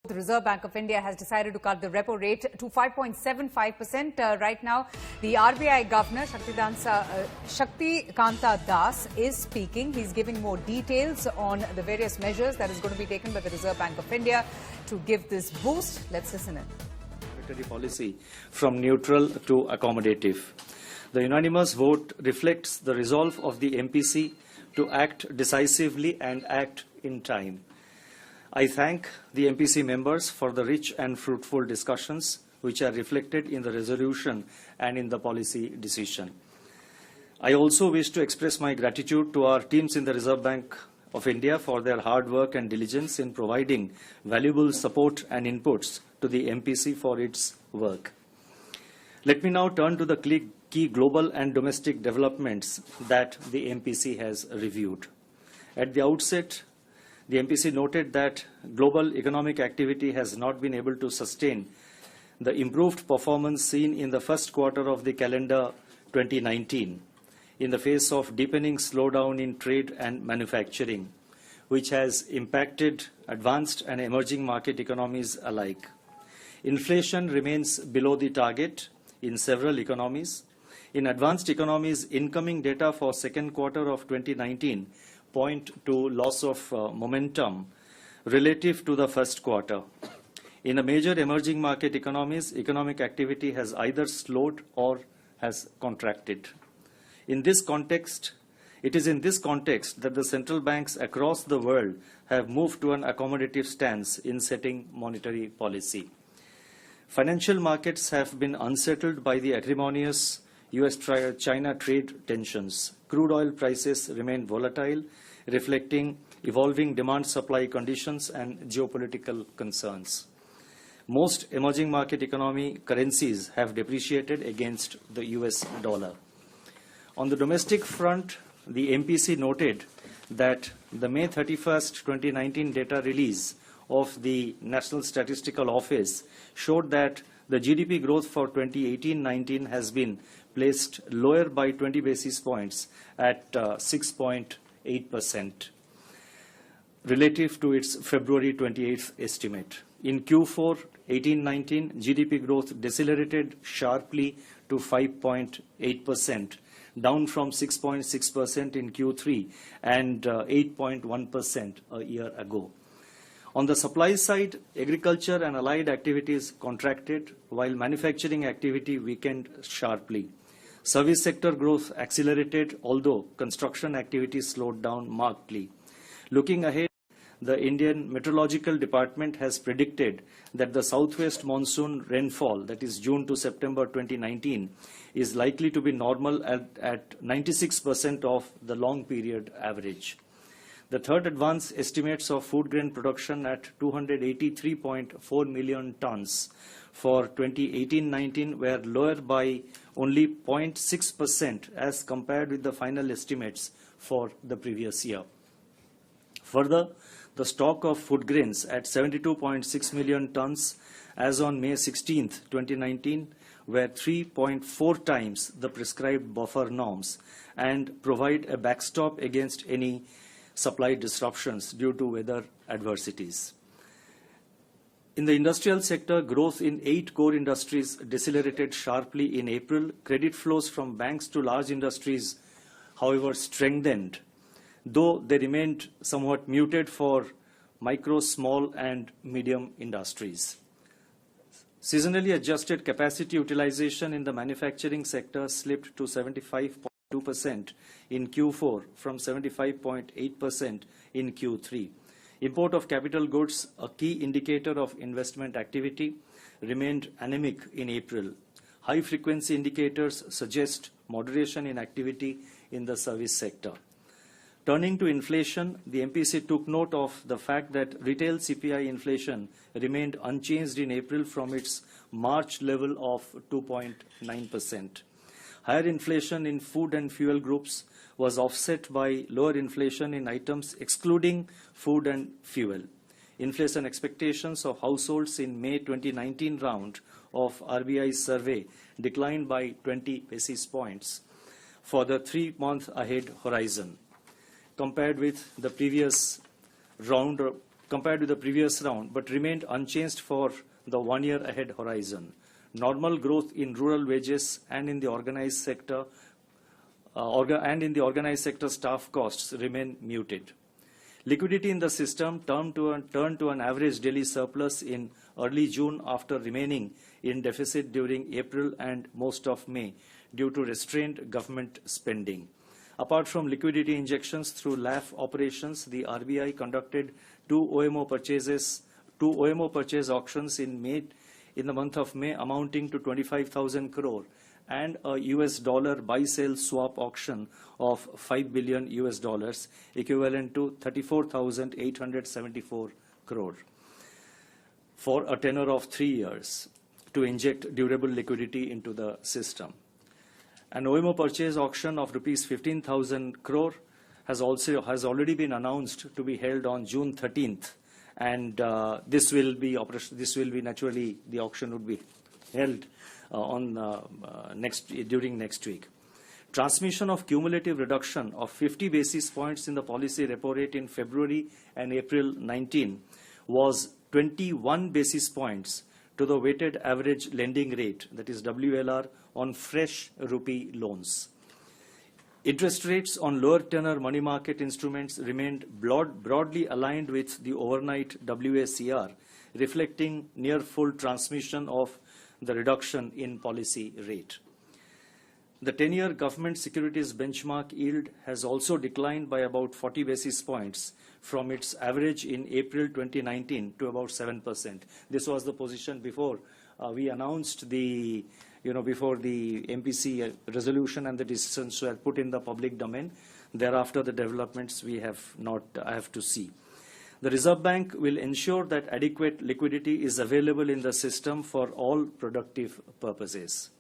The Reserve Bank of India has decided to cut the repo rate to 5.75%. Right now, the RBI Governor Shaktikanta Das is speaking. He's giving more details on the various measures that is going to be taken by the Reserve Bank of India to give this boost. Let's listen in. Monetary policy from neutral to accommodative. The unanimous vote reflects the resolve of the MPC to act decisively and act in time. I thank the MPC members for the rich and fruitful discussions which are reflected in the resolution and in the policy decision. I also wish to express my gratitude to our teams in the Reserve Bank of India for their hard work and diligence in providing valuable support and inputs to the MPC for its work. Let me now turn to the key global and domestic developments that the MPC has reviewed. At the outset, the MPC noted that global economic activity has not been able to sustain the improved performance seen in the first quarter of the calendar 2019 in the face of deepening slowdown in trade and manufacturing, which has impacted advanced and emerging market economies alike. Inflation remains below the target in several economies. In advanced economies, incoming data for second quarter of 2019 point to loss of momentum relative to the first quarter. In the major emerging market economies, economic activity has either slowed or has contracted. It is in this context that the central banks across the world have moved to an accommodative stance in setting monetary policy. Financial markets have been unsettled by the acrimonious US-China trade tensions. Crude oil prices remain volatile, reflecting evolving demand-supply conditions and geopolitical concerns. Most emerging market economy currencies have depreciated against the US dollar. On the domestic front, the MPC noted that the May 31st, 2019 data release of the National Statistical Office showed that the GDP growth for 2018-19 has been placed lower by 20 basis points at 6.8% relative to its February 28th estimate. In Q4 18-19, GDP growth decelerated sharply to 5.8%, down from 6.6% in Q3 and 8.1% a year ago. On the supply side, agriculture and allied activities contracted, while manufacturing activity weakened sharply. Service sector growth accelerated, although construction activity slowed down markedly. Looking ahead, the Indian Meteorological Department has predicted that the southwest monsoon rainfall, that is June to September 2019, is likely to be normal at 96% of the long period average. The third advance estimates of food grain production at 283.4 million tons for 2018-19 were lower by only 0.6% as compared with the final estimates for the previous year. Further, the stock of food grains at 72.6 million tons as on May 16, 2019 were 3.4 times the prescribed buffer norms and provide a backstop against any supply disruptions due to weather adversities. In the industrial sector, growth in 8 core industries decelerated sharply in April. Credit flows from banks to large industries, however, strengthened, though they remained somewhat muted for micro, small, and medium industries. Seasonally adjusted capacity utilization in the manufacturing sector slipped to 75.2% in Q4 from 75.8% in Q3. Import of capital goods, a key indicator of investment activity, remained anemic in April. High-frequency indicators suggest moderation in activity in the service sector. Turning to inflation, the MPC took note of the fact that retail CPI inflation remained unchanged in April from its March level of 2.9%. Higher inflation in food and fuel groups was offset by lower inflation in items excluding food and fuel. Inflation expectations of households in May 2019 round of RBI survey declined by 20 basis points for the 3-month ahead horizon. Compared with the previous round compared to the previous round, but remained unchanged for the 1 year ahead horizon. Normal growth in rural wages and in the organized sector staff costs remain muted. Liquidity in the system turned to an average daily surplus in early June after remaining in deficit during April and most of May due to restrained government spending. Apart from liquidity injections through LAF operations, the RBI conducted two OMO purchase auctions in the month of May amounting to 25,000 crore and a US dollar buy-sell swap auction of $5 billion equivalent to 34,874 crore for a tenure of 3 years to inject durable liquidity into the system. An OMO purchase auction of rupees 15,000 crore has already been announced to be held on June 13th, and this will be naturally, the auction would be held during next week. Transmission of cumulative reduction of 50 basis points in the policy repo rate in February and April 19 was 21 basis points to the weighted average lending rate, that is WLR, on fresh rupee loans. Interest rates on lower tenor money market instruments remained broadly aligned with the overnight WACR, reflecting near full transmission of the reduction in policy rate. The 10-year government securities benchmark yield has also declined by about 40 basis points from its average in April 2019 to about 7%. This was the position before we announced before the MPC resolution and the decisions were put in the public domain. Thereafter, the developments I have to see. The Reserve Bank will ensure that adequate liquidity is available in the system for all productive purposes.